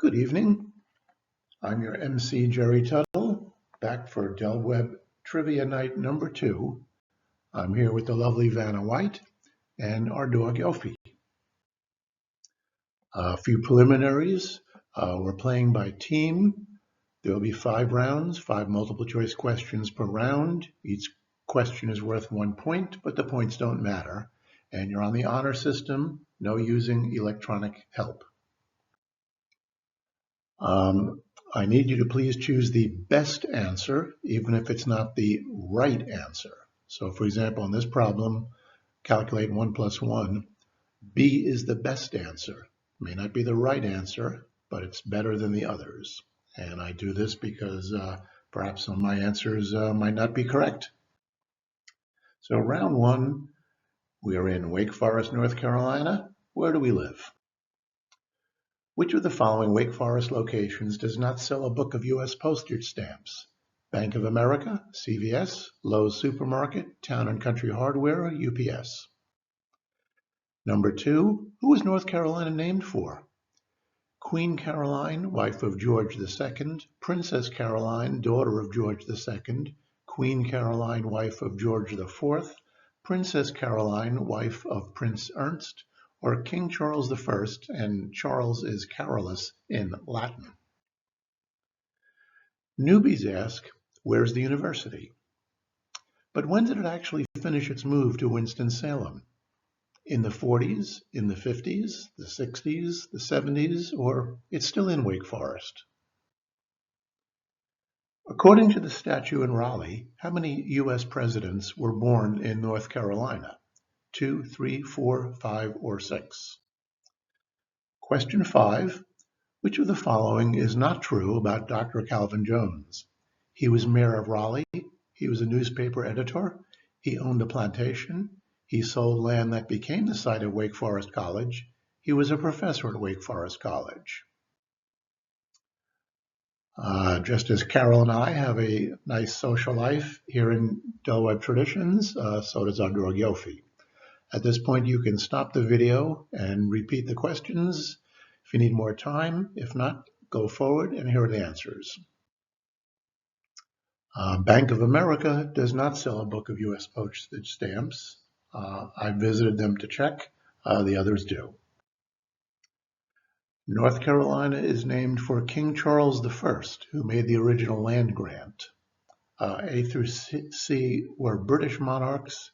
Good evening. I'm your MC, Jerry Tuttle, back for DWT Trivia Night number 2. I'm here with the lovely Vanna White and our dog, Yofi. A few preliminaries. We're playing by team. There will be 5 rounds, 5 multiple choice questions per round. Each question is worth 1 point, but the points don't matter. And you're on the honor system, no using electronic help. I need you to please choose the best answer, even if it's not the right answer. So for example, in this problem, calculate 1 plus 1. B is the best answer. May not be the right answer, but it's better than the others. And I do this because perhaps some of my answers might not be correct. So round 1, we are in Wake Forest, North Carolina. Where do we live? Which of the following Wake Forest locations does not sell a book of U.S. postage stamps? Bank of America, CVS, Lowe's Supermarket, Town & Country Hardware, or UPS? Number 2, who is North Carolina named for? Queen Caroline, wife of George II, Princess Caroline, daughter of George II, Queen Caroline, wife of George IV, Princess Caroline, wife of Prince Ernst, or King Charles I, and Charles is Carolus in Latin. Newbies ask, where's the university? But when did it actually finish its move to Winston-Salem? In the 40s, in the 50s, the 60s, the 70s, or it's still in Wake Forest? According to the statue in Raleigh, how many U.S. presidents were born in North Carolina? 2, 3, 4, 5, or 6? Question 5. Which of the following is not true about Dr. Calvin Jones? He was mayor of Raleigh. He was a newspaper editor. He owned a plantation. He sold land that became the site of Wake Forest College. He was a professor at Wake Forest College. Just as Carol and I have a nice social life here in DWT Traditions, so does our dog Yofi. At this point, you can stop the video and repeat the questions if you need more time. If not, go forward and here are the answers. Bank of America does not sell a book of U.S. postage stamps. I visited them to check. The others do. North Carolina is named for King Charles I, who made the original land grant. A through C were British monarchs,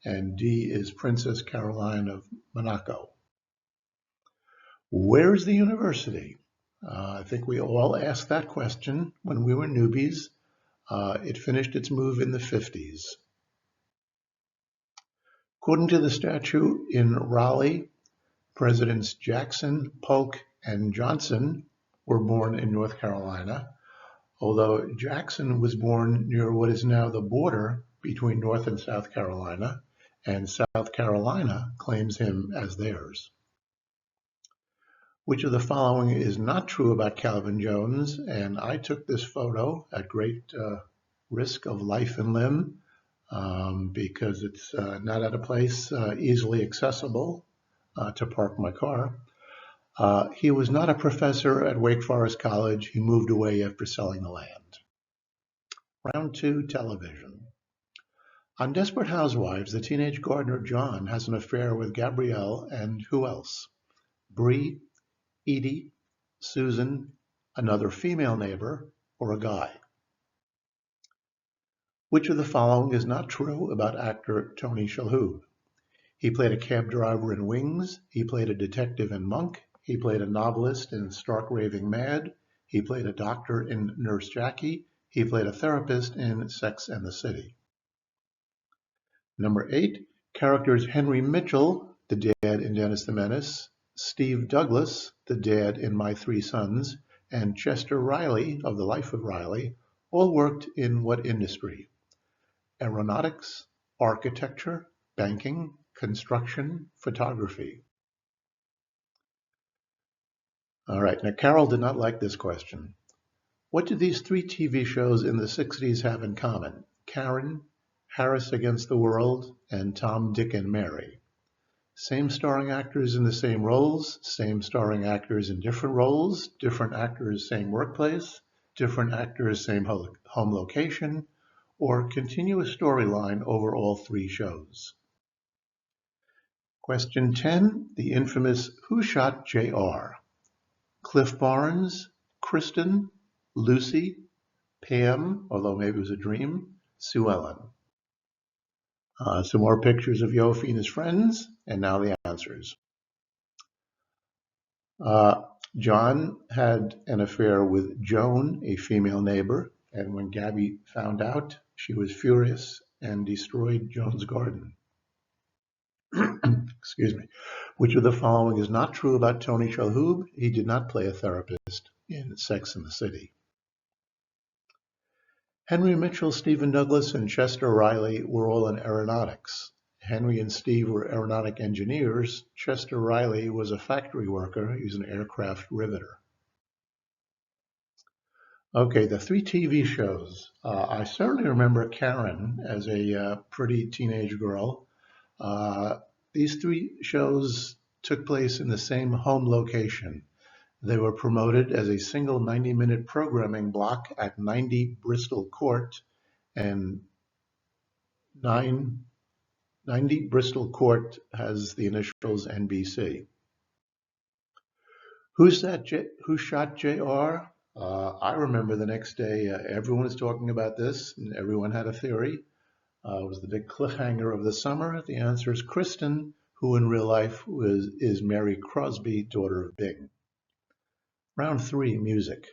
and D is Princess Caroline of Monaco. Where's the university? I think we all asked that question when we were newbies. It finished its move in the 50s. According to the statute in Raleigh, Presidents Jackson, Polk, and Johnson were born in North Carolina, although Jackson was born near what is now the border between North and South Carolina, and South Carolina claims him as theirs. Which of the following is not true about Calvin Jones? And I took this photo at great risk of life and limb because it's not at a place easily accessible to park my car. He was not a professor at Wake Forest College. He moved away after selling the land. Round 2, television. On Desperate Housewives, the teenage gardener John has an affair with Gabrielle and who else? Bree, Edie, Susan, another female neighbor, or a guy? Which of the following is not true about actor Tony Shalhoub? He played a cab driver in Wings. He played a detective in Monk. He played a novelist in Stark Raving Mad. He played a doctor in Nurse Jackie. He played a therapist in Sex and the City. Number 8, characters Henry Mitchell, the dad in Dennis the Menace, Steve Douglas, the dad in My Three Sons, and Chester Riley of The Life of Riley all worked in what industry? Aeronautics, architecture, banking, construction, photography. All right, now Carol did not like this question. What did these 3 TV shows in the 60s have in common? Karen, Harris Against the World, and Tom, Dick, and Mary. Same starring actors in the same roles, same starring actors in different roles, different actors, same workplace, different actors, same home location, or continuous storyline over all three shows. Question 10, the infamous Who Shot JR? Cliff Barnes, Kristen, Lucy, Pam, although maybe it was a dream, Sue Ellen. Some more pictures of Yofi and his friends, and now the answers. John had an affair with Joan, a female neighbor, and when Gabby found out, she was furious and destroyed Joan's garden. Excuse me. Which of the following is not true about Tony Shalhoub? He did not play a therapist in Sex and the City. Henry Mitchell, Stephen Douglas, and Chester Riley were all in aeronautics. Henry and Steve were aeronautic engineers. Chester Riley was a factory worker. He was an aircraft riveter. Okay, the three TV shows. I certainly remember Karen as a pretty teenage girl. These three shows took place in the same home location. They were promoted as a single 90-minute programming block at 90 Bristol Court, and 90 Bristol Court has the initials NBC. Who shot JR? I remember the next day everyone was talking about this, and everyone had a theory. It was the big cliffhanger of the summer. The answer is Kristen, who in real life is Mary Crosby, daughter of Bing. Round 3, music.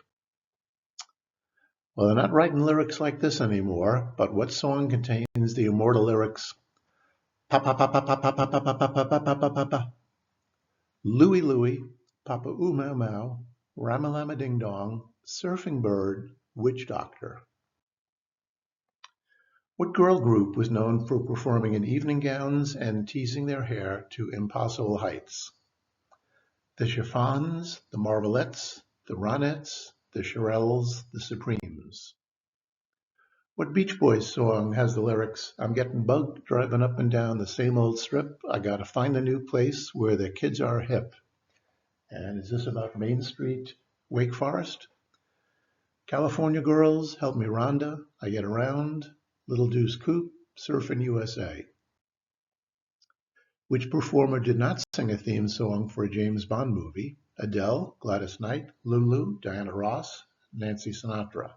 Well, they're not writing lyrics like this anymore, but what song contains the immortal lyrics, pa pa pa pa pa pa pa pa pa pa pa pa pa pa pa, Louie Louie, Papa Ooh Mau Mau, Ramalama Ding Dong, Surfing Bird, Witch Doctor. What girl group was known for performing in evening gowns and teasing their hair to impossible heights? The Chiffons, the Marvelettes, the Ronettes, the Shirelles, the Supremes. What Beach Boys song has the lyrics, I'm getting bugged driving up and down the same old strip, I gotta find a new place where the kids are hip? And is this about Main Street, Wake Forest? California Girls, Help Me Rhonda, I Get Around, Little Deuce Coupe, Surfing USA. Which performer did not sing a theme song for a James Bond movie? Adele, Gladys Knight, Lulu, Diana Ross, Nancy Sinatra.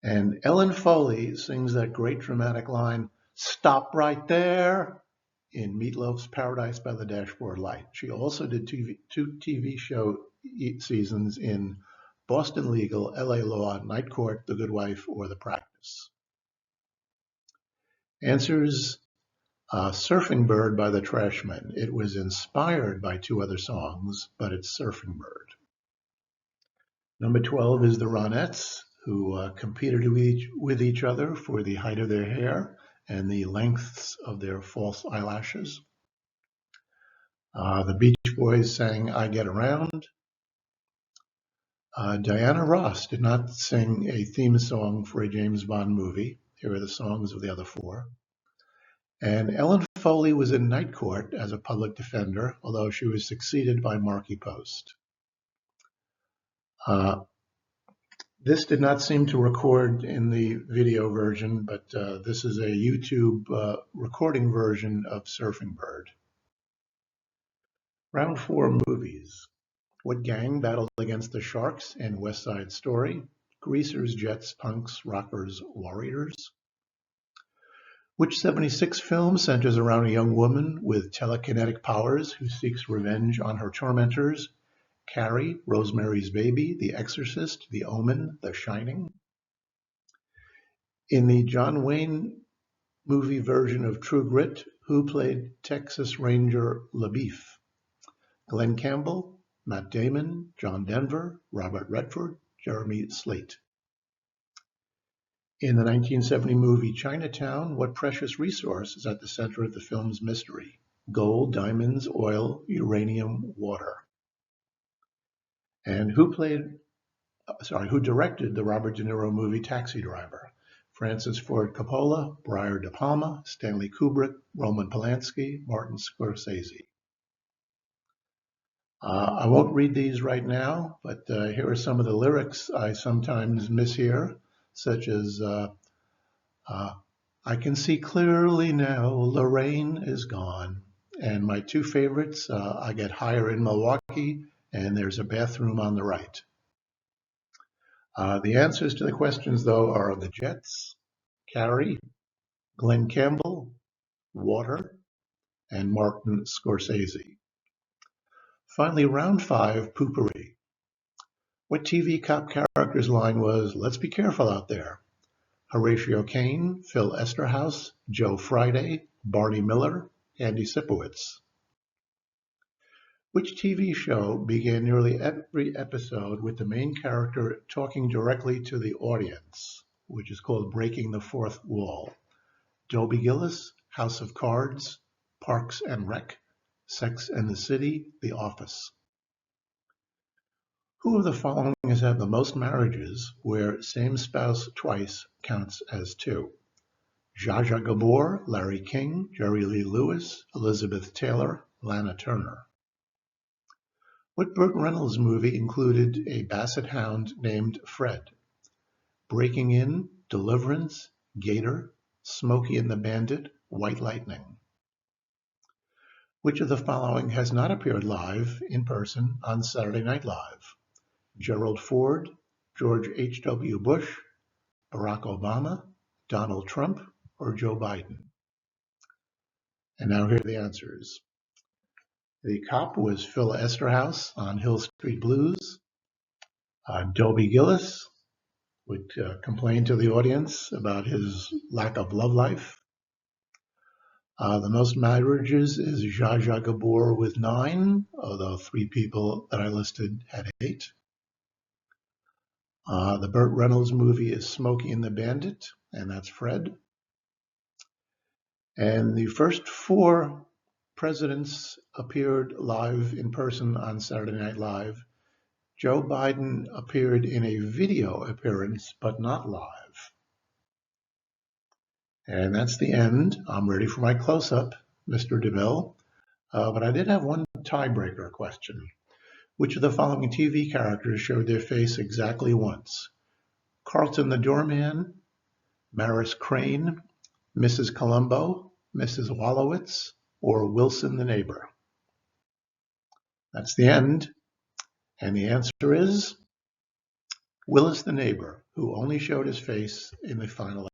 And Ellen Foley sings that great dramatic line, "Stop right there," in Meatloaf's Paradise by the Dashboard Light. She also did two TV show seasons in Boston Legal, LA Law, Night Court, The Good Wife, or The Practice. Answers, Surfing Bird by the Trashmen. It was inspired by two other songs, but it's Surfing Bird. Number 12 is the Ronettes, who competed with each other for the height of their hair and the lengths of their false eyelashes. The Beach Boys sang I Get Around. Diana Ross did not sing a theme song for a James Bond movie. Here are the songs of the other four. And Ellen Foley was in Night Court as a public defender, although she was succeeded by Markie Post. This did not seem to record in the video version, but this is a YouTube recording version of Surfing Bird. Round 4, movies. What gang battled against the Sharks in West Side Story? Greasers, Jets, Punks, Rockers, Warriors. Which 76 film centers around a young woman with telekinetic powers who seeks revenge on her tormentors? Carrie, Rosemary's Baby, The Exorcist, The Omen, The Shining. In the John Wayne movie version of True Grit, who played Texas Ranger LaBeef? Glenn Campbell, Matt Damon, John Denver, Robert Redford, Jeremy Slate. In the 1970 movie Chinatown, what precious resource is at the center of the film's mystery? Gold, diamonds, oil, uranium, water. And who directed the Robert De Niro movie Taxi Driver? Francis Ford Coppola, Brian De Palma, Stanley Kubrick, Roman Polanski, Martin Scorsese. I won't read these right now, but here are some of the lyrics I sometimes mishear, such as, I can see clearly now, Lorraine is gone. And my two favorites, I get higher in Milwaukee, and there's a bathroom on the right. The answers to the questions, though, are the Jets, Carrie, Glenn Campbell, Water, and Martin Scorsese. Finally, round 5, poopery. What TV cop character's line was, "Let's be careful out there"? Horatio Caine, Phil Esterhaus, Joe Friday, Barney Miller, Andy Sipowicz. Which TV show began nearly every episode with the main character talking directly to the audience, which is called breaking the fourth wall? Dobie Gillis, House of Cards, Parks and Rec, Sex and the City, The Office. Who of the following has had the most marriages where same spouse twice counts as two? Zsa Zsa Gabor, Larry King, Jerry Lee Lewis, Elizabeth Taylor, Lana Turner. What Burt Reynolds movie included a basset hound named Fred? Breaking In, Deliverance, Gator, Smokey and the Bandit, White Lightning. Which of the following has not appeared live in person on Saturday Night Live? Gerald Ford, George H.W. Bush, Barack Obama, Donald Trump, or Joe Biden? And now here are the answers. The cop was Phil Esterhaus on Hill Street Blues. Dobie Gillis would complain to the audience about his lack of love life. The most marriages is Zsa Zsa Gabor with 9, although 3 people that I listed had 8. The Burt Reynolds movie is Smokey and the Bandit, and that's Fred. And the first 4 presidents appeared live in person on Saturday Night Live. Joe Biden appeared in a video appearance, but not live. And that's the end. I'm ready for my close-up, Mr. DeMille. But I did have one tiebreaker question. Which of the following TV characters showed their face exactly once? Carlton the Doorman, Maris Crane, Mrs. Columbo, Mrs. Wallowitz, or Wilson the Neighbor? That's the end. And the answer is Willis the Neighbor, who only showed his face in the final